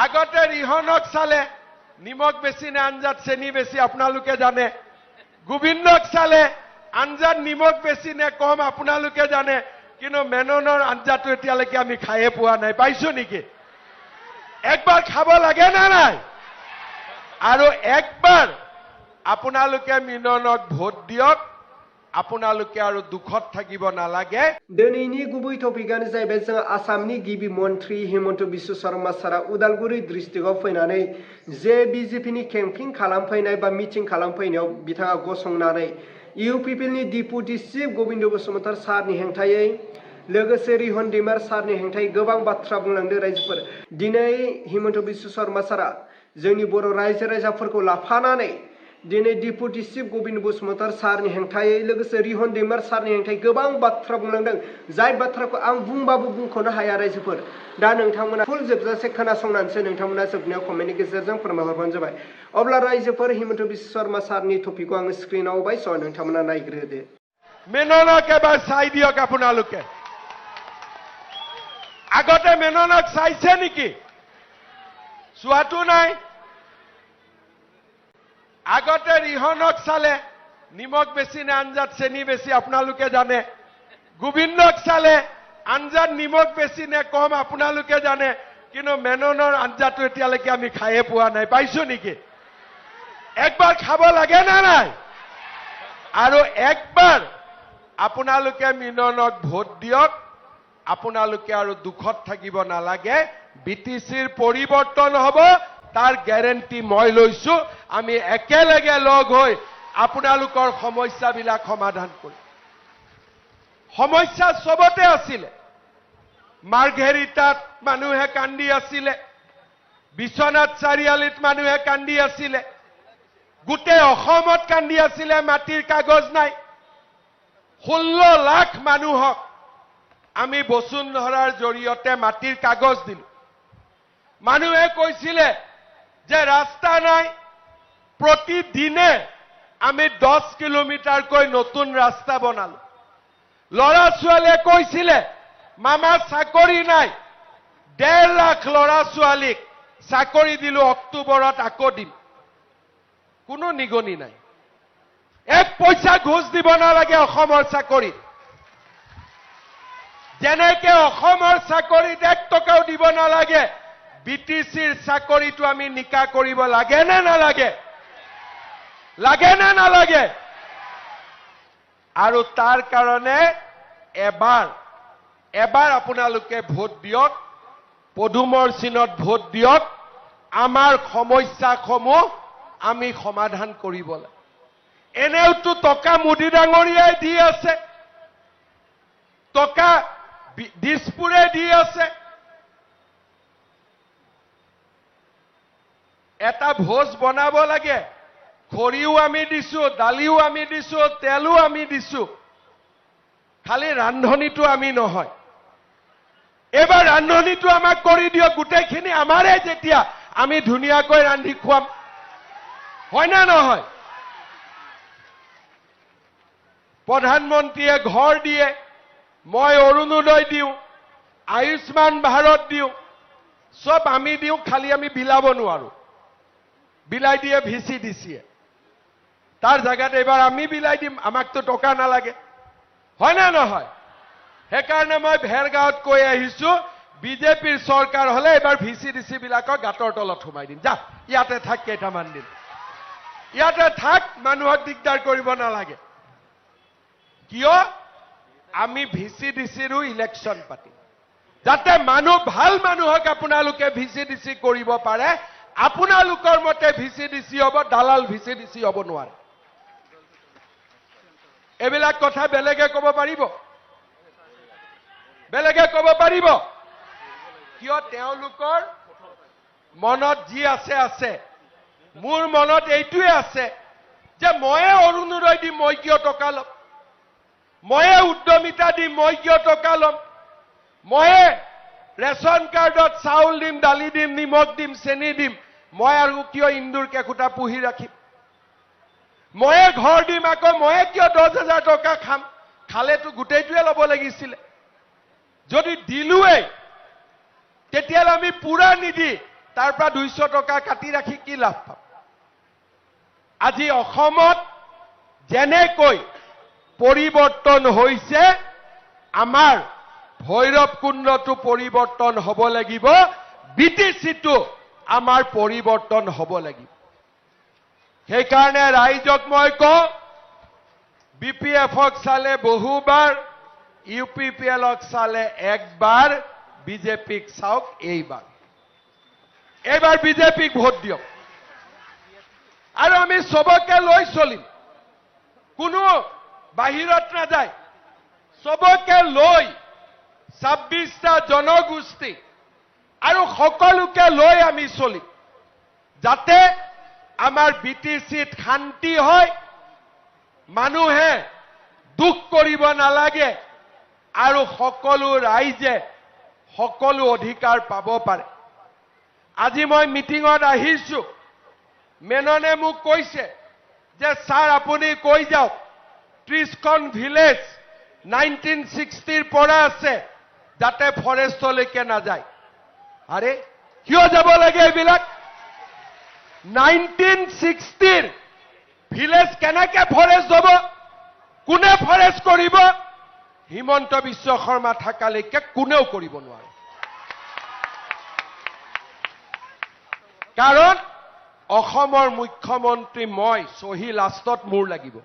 আগতে ৰিহনক চালে নিমখ বেছি নে আঞ্জাত চেনি বেছি আপোনালোকে জানে। গোবিন্দক চালে আঞ্জাত নিমখ বেছি নে কম আপোনালোকে জানে। কিন্তু মেননৰ আঞ্জাটো এতিয়ালৈকে আমি খায়ে পোৱা নাই। পাইছো নেকি? একবাৰ খাব লাগে না নাই? আৰু একবাৰ আপোনালোকে মেননক ভোট দিয়ক। আপোনালোকে আৰু দুখত থাকিব নালাগে। दिनैनि गुबै टपिकआनो जाहैबाय जों आसामनि गिबि मन्त्रि हिमन्त बिश्व शर्मा सारा उदालगुरि डिस्ट्रिक्टआव फैनानै जे बिजेपिनि केम्पिं खालामफैनाय बा मिटिं खालामफैनायाव बिथाङा गसंनानै इउपिपिएलनि डिपुटि चिफ गबिन्द बसुमतार सारनि हेंथायै लोगोसे रिहन दैमार सारनि हेंथायै गोबां बाथ्रा बुंलांदों रायजोफोर। दिनै हिमन्त बिश्व शर्मा सारा जोंनि बर' रायजो राजाफोरखौ लाफानानै दिनै डिपुटि चिफ गबिन्द बसुमतार सारनि हेंथायै लोगोसे रिहन दैमार सारनि हेंथायै गोबां बाथ्रा बुंलांदों। जाय बाथ्राखौ आं बुंबाबो बुंख'नो हाया रायजोफोर। दा नोंथांमोना फुल जोबजासे खोनासंनानैसो नोंथांमोना जोबनायाव कमेन्टनि गेजेरजों फोरमायहरबानो जाबाय। अब्ला रायजोफोर हिमन्त बिश्व शर्मा सारनि टपिकखौ आङो स्क्रिनाव होबाय, स' नोंथांमोना नायग्रोदो। মেননক এবাৰ চাই দিয়ক আপোনালোকে। আগতে মেননক চাইছে নেকি? চোৱাটো নাই। আগতে ৰিহনক চালে নিমখ বেছি নে আঞ্জাত চেনি বেছি আপোনালোকে জানে। গোবিন্দক চালে আঞ্জাত নিমখ বেছি নে কম আপোনালোকে জানে। কিন্তু মেননৰ আঞ্জাটো এতিয়ালৈকে আমি খায়ে পোৱা নাই। পাইছো নেকি? একবাৰ খাব লাগে না নাই? আৰু একবাৰ আপোনালোকে মেননক ভোট দিয়ক। আপোনালোকে আৰু দুখত থাকিব নালাগে। বিটিচিৰ পৰিৱৰ্তন হ'ব, তাৰ গ্যাৰেণ্টি মই লৈছো। আমি একেলগে লগ হৈ আপোনালোকৰ সমস্যাবিলাক সমাধান কৰিম। সমস্যা সবতে আছিলে। মাৰ্ঘেৰিটাত মানুহে কান্দি আছিলে, বিশ্বনাথ চাৰিআলিত মানুহে কান্দি আছিলে, গোটেই অসমত কান্দি আছিলে। মাটিৰ কাগজ নাই। 16 লাখ মানুহক আমি বসুন্ধৰাৰ জৰিয়তে মাটিৰ কাগজ দিলো। মানুহে কৈছিলে যে ৰাস্তা নাই। প্ৰতিদিনে আমি 10 কিলোমিটাৰকৈ নতুন ৰাস্তা বনালো। ল'ৰা ছোৱালীয়ে কৈছিলে মামা চাকৰি নাই। 1.5 লাখ ল'ৰা ছোৱালীক চাকৰি দিলো, অক্টোবৰত আকৌ দিম। কোনো নিগনি নাই। এক পইচা ঘুষ দিব নালাগে অসমৰ চাকৰিত। যেনেকে অসমৰ চাকৰিত 1 টকাও দিব নালাগে, বিটিচিৰ চাকৰিটো আমি নিকা কৰিব লাগে নে নালাগে? লাগে না নালাগে? আৰু তাৰ কাৰণে এবাৰ আপোনালোকে ভোট দিয়ক। পদুমৰ চিনত ভোট দিয়ক। আমাৰ সমস্যাসমূহ আমি সমাধান কৰিব লাগে। এনেওতো টকা মোদী ডাঙৰীয়াই দি আছে, টকা দিছপুৰে দি আছে। এটা ভোজ বনাব লাগে। খৰিও আমি দিছো, দালিও আমি দিছো, তেলো আমি দিছো। খালি ৰান্ধনীটো আমি নহয়। এবাৰ ৰান্ধনীটো আমাক কৰি দিয়ক। গোটেইখিনি আমাৰে যেতিয়া আমি ধুনীয়াকৈ ৰান্ধি খুৱাম। হয় না নহয়? প্ৰধানমন্ত্ৰীয়ে ঘৰ দিয়ে, মই অৰুণোদয় দিওঁ, আয়ুষ্মান ভাৰত দিওঁ, সব আমি দিওঁ। খালি আমি বিলাব নোৱাৰো। বিলাই দিয়ে ভিচিডিচিয়ে। তাৰ জায়গাত এবাৰ আমি বিলাই দিম। আমাকতো টকা নালাগে। হয় না নহয়? সেইকাৰণে মই ভেৰগাঁৱত কৈ আহিছো, বিজেপিৰ চৰকাৰ হলে এবাৰ ভিচিডিচি বিলাকক গাঁতৰ তলত সোমাই দিম। যা, ইয়াতে থাক কেইটামান দিন। ইয়াতে থাক, মানুহক দিগদাৰ কৰিব নালাগে। কিয়? আমি ভিচিডিচিৰো ইলেকশ্যন পাতিম, যাতে ভাল মানুহক আপোনালোকে ভিচিডিচি কৰিব পাৰে। আপোনালোকৰ মতে ভিচিডিচি হ'ব, দালাল ভিচিডিচি হ'ব নোৱাৰে। এইবিলাক কথা বেলেগে ক'ব পাৰিব? বেলেগে ক'ব পাৰিব? কিয়? তেওঁলোকৰ মনত যি আছে। মোৰ মনত এইটোৱে আছে যে ময়ে অৰুণোদয় দিম, মই কিয় টকা ল'ম? ময়ে উদ্যমিতা দিম, মই কিয় টকা ল'ম? ময়ে ৰেচন কাৰ্ডত চাউল দিম, দালি দিম, নিমখ দিম, চেনি দিম, মই আৰু কিয় ইন্দুৰ কেকুটা পুহি ৰাখিম? ময়ে ঘৰ দিম, আকৌ ময়ে কিয় 10,000 টকা খাম? খালেতো গোটেইটোৱে ল'ব লাগিছিলে। যদি দিলোৱেই তেতিয়াহ'লে আমি পুৰা নিদি তাৰ পৰা 200 টকা কাটি ৰাখি কি লাভ পাম আজি অসমত যেনেকৈ পৰিৱৰ্তন হৈছে আমাৰ ভৈৰৱ কুণ্ডটো পৰিৱৰ্তন হ'ব লাগিব বিটিচিটো আমাৰ পৰিৱৰ্তন হ'ব লাগিব সেইকাৰণে ৰাইজক মই কওঁ বিপিএফক চালে বহুবাৰ ইউপিপিএলক চালে একবাৰ বিজেপিক চাওক এইবাৰ বিজেপিক ভোট দিয়ক আৰু আমি সবকে লৈ চলিম কোনো বাহিৰত নাযায় সবকে লৈ 26টা জনগোষ্ঠী আৰু সকলোকে লৈ আমি চলিম যাতে আমাৰ বিটিচিত শান্তি হয় মানুহে দুখ কৰিব নালাগে আৰু সকলো ৰাইজে সকলো অধিকাৰ পাব পাৰে আজি মই মিটিঙত আহিছো মেননে মোক কৈছে যে স্যাৰ আপুনি কৈ যাওক 30খন ভিলেজ 1960 পৰা আছে যাতে ফৰেষ্টলৈকে না যায় আৰে কিয় যাব লাগে এইবিলাক 1960 ভিলেজ কেনেকে ফৰেষ্ট হ'ব কোনে ফৰেষ্ট কৰিব হিমন্ত বিশ্ব শৰ্মা থাকালৈকে কোনেও কৰিব নোৱাৰে কাৰণ অসমৰ মুখ্যমন্ত্ৰী মই সহি লাষ্টত মোৰ লাগিব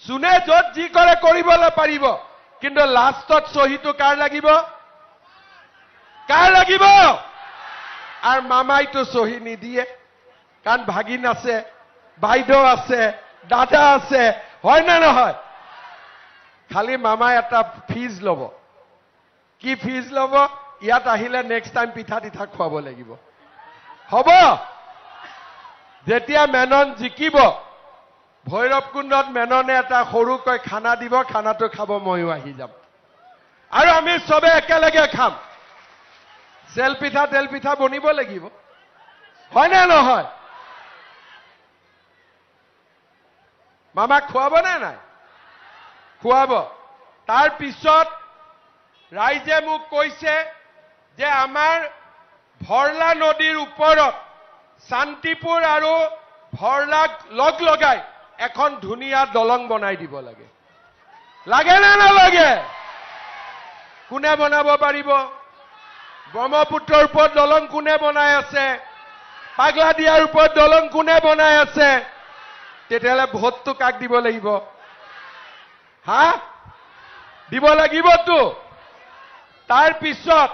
শুনে যত যি কৰে কৰিবলৈ পাৰিব কিন্তু লাষ্টত সহিটো কাৰ লাগিব আৰু মামাইটো সহি নিদিয়ে কাৰণ ভাগিন আছে বাইদেউ আছে দাদা আছে হয় না নহয় খালি মামাই এটা ফিজ ল'ব কি ফিজ ল'ব ইয়াত আহিলে নেক্সট টাইম পিঠা তিঠা খুৱাব লাগিব হ'ব যেতিয়া মেনন জিকিব ভৈৰৱ কুণ্ডত মেননে এটা সৰুকৈ খানা দিব খানাটো খাব ময়ো আহি যাম আৰু আমি সবে একেলগে খাম চেল পিঠা তেল পিঠা বনিব লাগিব হয় না নহয় মামা খুৱাব নে নাই খুৱাব তাৰ পিছত ৰাইজে মোক কৈছে যে আমাৰ ভৰলা নদীৰ ওপৰত শান্তিপুৰ আৰু ভৰলাক লগ লগাই এখন ধুনীয়া দলং বনাই দিব লাগে লাগে না নালাগে কোনে বনাব পাৰিব ব্ৰহ্মপুত্ৰৰ ওপৰত দলং কোনে বনাই আছে পাগলাদিয়াৰ ওপৰত দলং কোনে বনাই আছে তেতিয়াহ'লে ভোটটো কাক দিব লাগিব হা দিব লাগিবতো তাৰ পিছত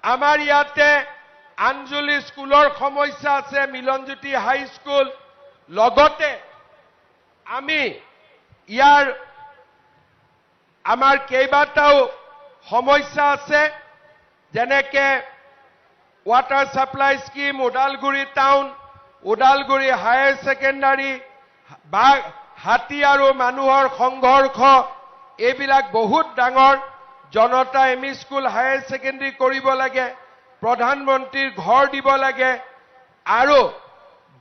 আমাৰ ইয়াতে আঞ্জলি স্কুলৰ সমস্যা আছে মিলনজ্যোতি হাই স্কুল লগতে আমি ইয়াৰ আমাৰ কেইবাটাও সমস্যা আছে যেনেকে water supply scheme Udalguri town Udalguri higher secondary হাতী আৰু মানুহৰ সংঘৰ্ষ এইবিলাক বহুত ডাঙৰ জনতা এমই স্কুল হায়াৰ সেকেন্ডাৰী কৰিব লাগে প্ৰধানমন্ত্ৰীৰ ঘৰ দিব লাগে আৰু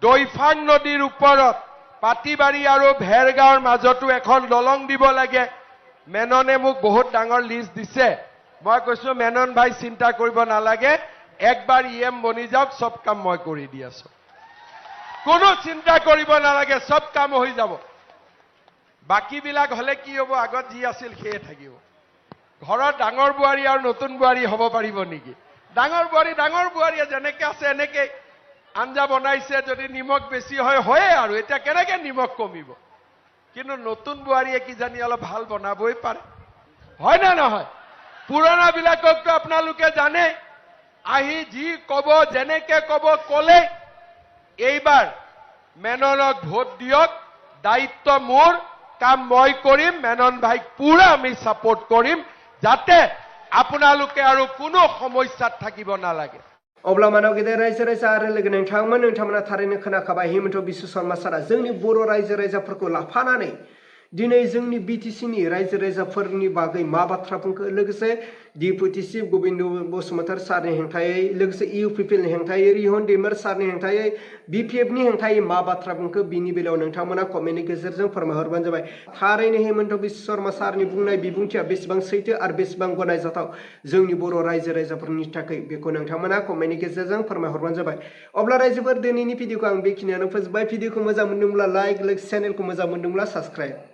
দৈফাং নদীৰ ওপৰত পাটিবাৰী আৰু ভেৰগাঁৱৰ মাজতো এখন দলং দিব লাগে মেননে মোক বহুত ডাঙৰ লিষ্ট দিছে মই কৈছো মেনন ভাই চিন্তা কৰিব নালাগে একবাৰ ইএম বনি যাওক সব কাম মই কৰি দি আছো কোনো চিন্তা কৰিব নালাগে সব কাম হৈ যাব বাকি বিলাক হলে কি হ'ব আগত যি আছিল সেয়ে থাকিব ঘৰৰ ডাঙৰ বুৱাৰী আৰু নতুন বুৱাৰী হ'ব পাৰিব নেকি ডাঙৰ বুৱাৰীয়ে যেনেকে আছে এনেকে আঞ্জা বনাইছে যদি নিমখ বেছি হয় হয়ে আৰু এটা কেনেকে নিমখ কমিব কিন্তু নতুন বুৱাৰীয়ে কি জানি অলপ ভাল বনাবই পাৰে হয় না নহয় পুৰণা বিলাককটো আপোনালোকে জানে আহি যি কব যেনেকে কব কলে এইবাৰ মেননক ভোট দিয়ক দায়িত্ব মোৰ কাম মই কৰিম মেনন ভাইক পুৰা আমি সাপোৰ্ট কৰিম যাতে আপোনালোকে আৰু কোনো সমস্যাত থাকিব নালাগে अब्ला मानव गेदेर रायजो राजा आरो लोगो नोंथांमोना थारैनो खोनाखाबाय हिमन्त बिश्व शर्मा सारा जोंनि बर' रायजो राजाफोरखौ लाफानानै दिनै जोंनि बिटिसिनि रायजो राजाफोरनि बागै मा बाथ्रा बुंखो लोगोसे डिपुटि चिफ गोबिन्द बसुमतारी सारनि हेंथायै लोगोसे इउपिपिएलनि हेंथायै रिहन दैमार सारनि हेंथायै बिपिएफनि हेंथायै मा बाथ्रा बुंखो बिनि बेलायाव नोंथांमोना कमेन्टनि गेजेरजों फोरमायहरबानो जाबाय। थारैनो हेमन्त बिश्व शर्मा सारनि बुंनाय बिबुंथिया बेसेबां सैथो आरो बेसेबां गनायजाथाव जोंनि बर' रायजो राजाफोरनि थाखाय बेखौ नोंथांमोना कमेन्टनि गेजेरजों फोरमायहरबानो जाबाय। अब्ला रायजोफोर दिनैनि भिडिअखौ आं बेखिनियावनो फोजोबबाय। भिडिअखौ मोजां मोनदोंब्ला लाइक चेनेलखौ मोजां मोनदोंब्ला साबस्क्राइब।